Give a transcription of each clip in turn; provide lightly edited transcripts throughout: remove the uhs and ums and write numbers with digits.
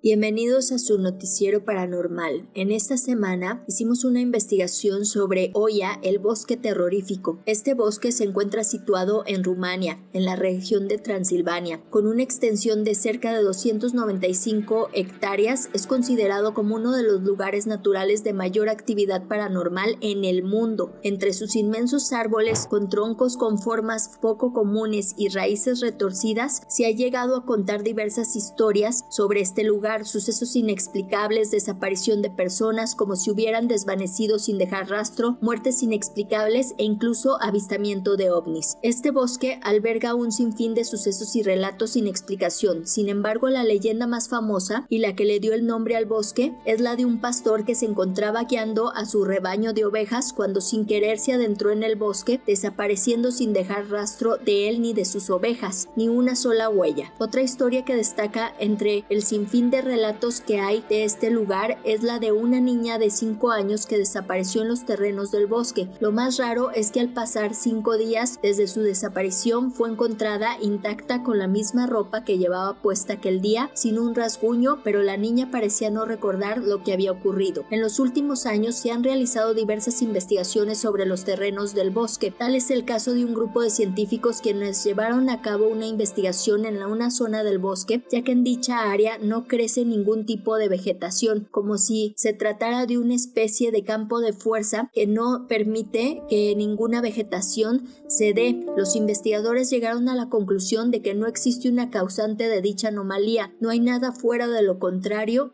Bienvenidos a su noticiero paranormal. En esta semana hicimos una investigación sobre Oia, el bosque terrorífico. Este bosque se encuentra situado en Rumania, en la región de Transilvania. Con una extensión de cerca de 295 hectáreas, es considerado como uno de los lugares naturales de mayor actividad paranormal en el mundo. Entre sus inmensos árboles, con troncos con formas poco comunes y raíces retorcidas, se ha llegado a contar diversas historias sobre este lugar. Sucesos inexplicables, desaparición de personas como si hubieran desvanecido sin dejar rastro, muertes inexplicables e incluso avistamiento de ovnis. Este bosque alberga un sinfín de sucesos y relatos sin explicación. Sin embargo, la leyenda más famosa y la que le dio el nombre al bosque es la de un pastor que se encontraba guiando a su rebaño de ovejas cuando sin querer se adentró en el bosque, desapareciendo sin dejar rastro de él ni de sus ovejas, ni una sola huella. Otra historia que destaca entre el sinfín de relatos que hay de este lugar es la de una niña de 5 años que desapareció en los terrenos del bosque. Lo más raro es que al pasar 5 días desde su desaparición fue encontrada intacta con la misma ropa que llevaba puesta aquel día, sin un rasguño, pero la niña parecía no recordar lo que había ocurrido. En los últimos años se han realizado diversas investigaciones sobre los terrenos del bosque. Tal es el caso de un grupo de científicos quienes llevaron a cabo una investigación en una zona del bosque, ya que en dicha área no crece ningún tipo de vegetación, como si se tratara de una especie de campo de fuerza que no permite que ninguna vegetación se dé. Los investigadores llegaron a la conclusión de que no existe una causante de dicha anomalía, no hay nada fuera de lo ordinario,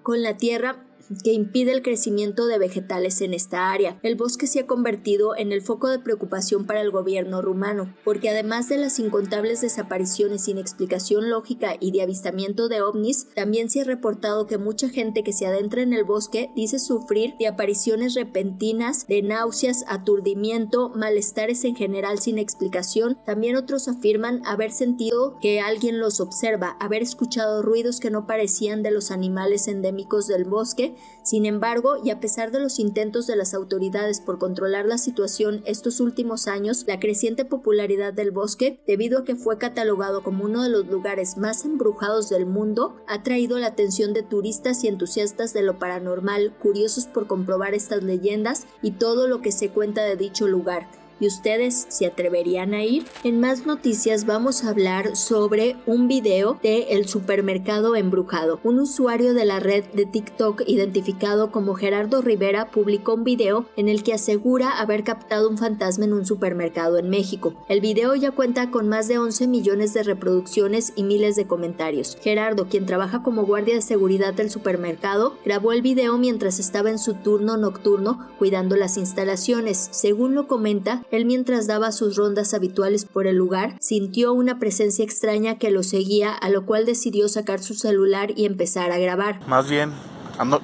con la tierra que impide el crecimiento de vegetales en esta área. El bosque se ha convertido en el foco de preocupación para el gobierno rumano, porque además de las incontables desapariciones sin explicación lógica y de avistamiento de ovnis, también se ha reportado que mucha gente que se adentra en el bosque dice sufrir de apariciones repentinas, de náuseas, aturdimiento, malestares en general sin explicación. También otros afirman haber sentido que alguien los observa, haber escuchado ruidos que no parecían de los animales endémicos del bosque. Sin embargo, y a pesar de los intentos de las autoridades por controlar la situación estos últimos años, la creciente popularidad del bosque, debido a que fue catalogado como uno de los lugares más embrujados del mundo, ha traído la atención de turistas y entusiastas de lo paranormal, curiosos por comprobar estas leyendas y todo lo que se cuenta de dicho lugar. ¿Y ustedes se atreverían a ir? En más noticias vamos a hablar sobre un video de El Supermercado Embrujado. Un usuario de la red de TikTok identificado como Gerardo Rivera publicó un video en el que asegura haber captado un fantasma en un supermercado en México. El video ya cuenta con más de 11 millones de reproducciones y miles de comentarios. Gerardo, quien trabaja como guardia de seguridad del supermercado, grabó el video mientras estaba en su turno nocturno cuidando las instalaciones. Según lo comenta, él, mientras daba sus rondas habituales por el lugar, sintió una presencia extraña que lo seguía, a lo cual decidió sacar su celular y empezar a grabar. Más bien,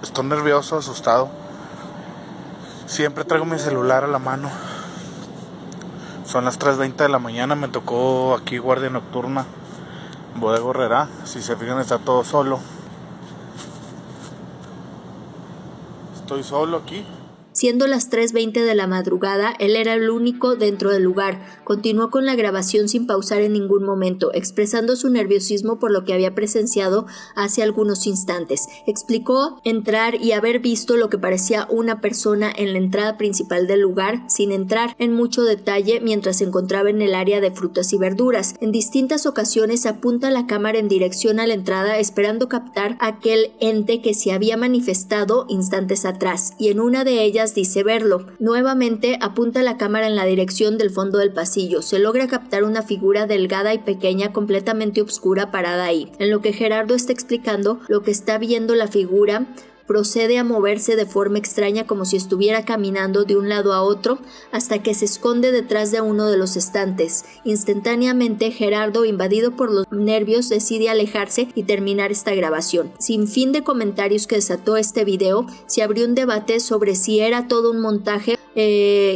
estoy nervioso, asustado. Siempre traigo mi celular a la mano. Son las 3:20 de la mañana, me tocó aquí guardia nocturna, Bodega Aurrerá. Si se fijan, está todo solo. Estoy solo aquí. Siendo las 3:20 de la madrugada, él era el único dentro del lugar. Continuó con la grabación sin pausar en ningún momento, expresando su nerviosismo por lo que había presenciado hace algunos instantes. Explicó entrar y haber visto lo que parecía una persona en la entrada principal del lugar, sin entrar en mucho detalle, mientras se encontraba en el área de frutas y verduras. En distintas ocasiones apunta la cámara en dirección a la entrada, esperando captar aquel ente que se había manifestado instantes atrás, y en una de ellas dice verlo. Nuevamente apunta la cámara en la dirección del fondo del pasillo. Se logra captar una figura delgada y pequeña completamente oscura parada ahí. En lo que Gerardo está explicando lo que está viendo la figura, procede a moverse de forma extraña como si estuviera caminando de un lado a otro hasta que se esconde detrás de uno de los estantes. Instantáneamente, Gerardo, invadido por los nervios, decide alejarse y terminar esta grabación. Sin fin de comentarios que desató este video, se abrió un debate sobre si era todo un montaje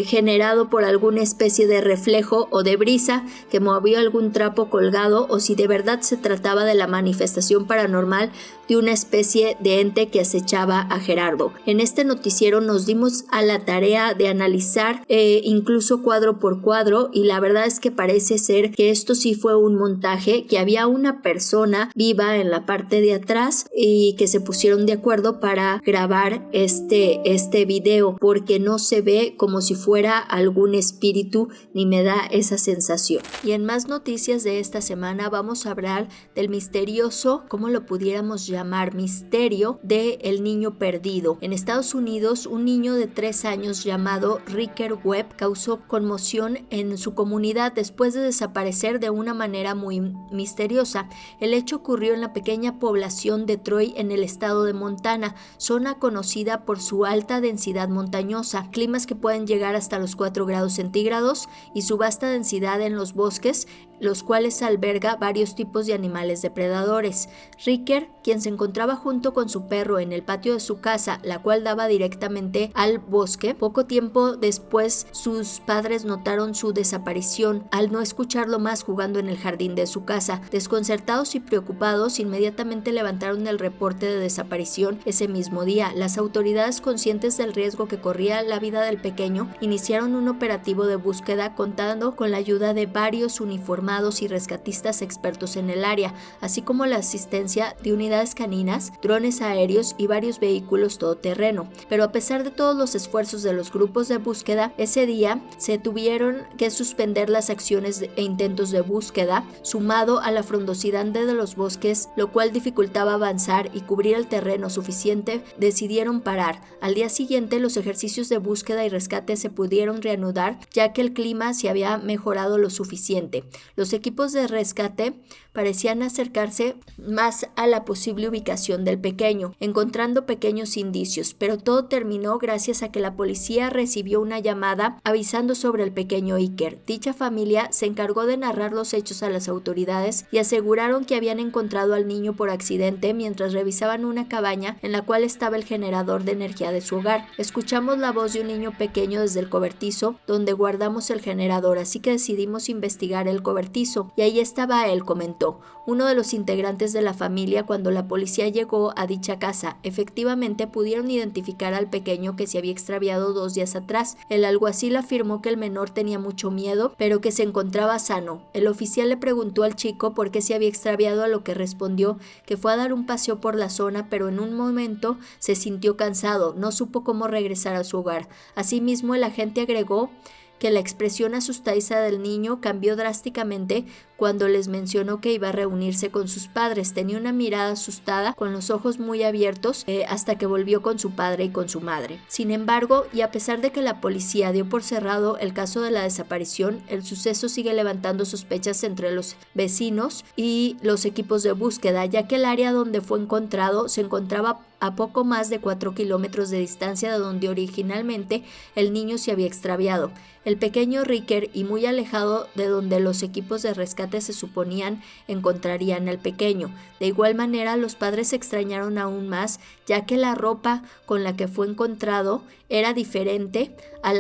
generado por alguna especie de reflejo o de brisa que movió algún trapo colgado, o si de verdad se trataba de la manifestación paranormal de una especie de ente que acechaba afectaba a Gerardo. En este noticiero nos dimos a la tarea de analizar incluso cuadro por cuadro, y la verdad es que parece ser que esto sí fue un montaje, que había una persona viva en la parte de atrás y que se pusieron de acuerdo para grabar este video, porque no se ve como si fuera algún espíritu, ni me da esa sensación. Y en más noticias de esta semana vamos a hablar del misterioso, ¿cómo lo pudiéramos llamar? Misterio de el niño perdido. En Estados Unidos, un niño de 3 años llamado Ricker Webb causó conmoción en su comunidad después de desaparecer de una manera muy misteriosa. El hecho ocurrió en la pequeña población de Troy, en el estado de Montana, zona conocida por su alta densidad montañosa, climas que pueden llegar hasta los 4 grados centígrados y su vasta densidad en los bosques, los cuales alberga varios tipos de animales depredadores. Ricker, quien se encontraba junto con su perro en el patio de su casa, la cual daba directamente al bosque, poco tiempo después sus padres notaron su desaparición al no escucharlo más jugando en el jardín de su casa. Desconcertados y preocupados, inmediatamente levantaron el reporte de desaparición ese mismo día. Las autoridades, conscientes del riesgo que corría la vida del pequeño, iniciaron un operativo de búsqueda contando con la ayuda de varios uniformados y rescatistas expertos en el área, así como la asistencia de unidades caninas, drones aéreos y varios vehículos todoterreno. Pero a pesar de todos los esfuerzos de los grupos de búsqueda, ese día se tuvieron que suspender las acciones e intentos de búsqueda, sumado a la frondosidad de los bosques, lo cual dificultaba avanzar y cubrir el terreno suficiente. Decidieron parar. Al día siguiente, los ejercicios de búsqueda y rescate se pudieron reanudar, ya que el clima se había mejorado lo suficiente. Los equipos de rescate parecían acercarse más a la posible ubicación del pequeño, encontrando pequeños indicios, pero todo terminó gracias a que la policía recibió una llamada avisando sobre el pequeño Iker. Dicha familia se encargó de narrar los hechos a las autoridades y aseguraron que habían encontrado al niño por accidente mientras revisaban una cabaña en la cual estaba el generador de energía de su hogar. Escuchamos la voz de un niño pequeño desde el cobertizo donde guardamos el generador, así que decidimos investigar el cobertizo, y ahí estaba él, comentó uno de los integrantes de la familia. Cuando la policía llegó a dicha casa, efectivamente pudieron identificar al pequeño que se había extraviado 2 días atrás. El alguacil afirmó que el menor tenía mucho miedo, pero que se encontraba sano. El oficial le preguntó al chico por qué se había extraviado, a lo que respondió que fue a dar un paseo por la zona, pero en un momento se sintió cansado, no supo cómo regresar a su hogar. Asimismo, el agente agregó que la expresión asustadiza del niño cambió drásticamente cuando les mencionó que iba a reunirse con sus padres. Tenía una mirada asustada, con los ojos muy abiertos, hasta que volvió con su padre y con su madre. Sin embargo, y a pesar de que la policía dio por cerrado el caso de la desaparición, el suceso sigue levantando sospechas entre los vecinos y los equipos de búsqueda, ya que el área donde fue encontrado se encontraba a poco más de 4 kilómetros de distancia de donde originalmente el niño se había extraviado. El pequeño Ricker, y muy alejado de donde los equipos de rescate se suponían encontrarían al pequeño. De igual manera, los padres se extrañaron aún más, ya que la ropa con la que fue encontrado era diferente a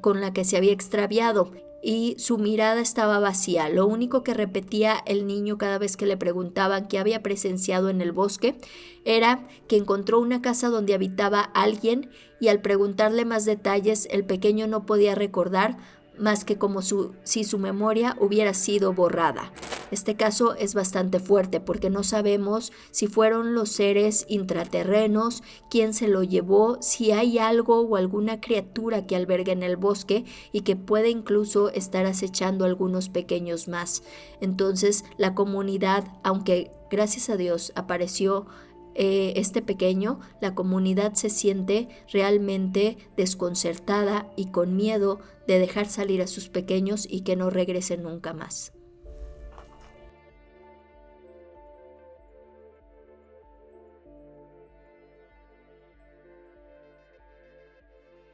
con la que se había extraviado, y su mirada estaba vacía. Lo único que repetía el niño cada vez que le preguntaban qué había presenciado en el bosque era que encontró una casa donde habitaba alguien, y al preguntarle más detalles, el pequeño no podía recordar más que como si su memoria hubiera sido borrada. Este caso es bastante fuerte porque no sabemos si fueron los seres intraterrenos, quién se lo llevó, si hay algo o alguna criatura que alberga en el bosque y que puede incluso estar acechando a algunos pequeños más. Entonces, la comunidad, aunque gracias a Dios apareció este pequeño, la comunidad se siente realmente desconcertada y con miedo de dejar salir a sus pequeños y que no regresen nunca más.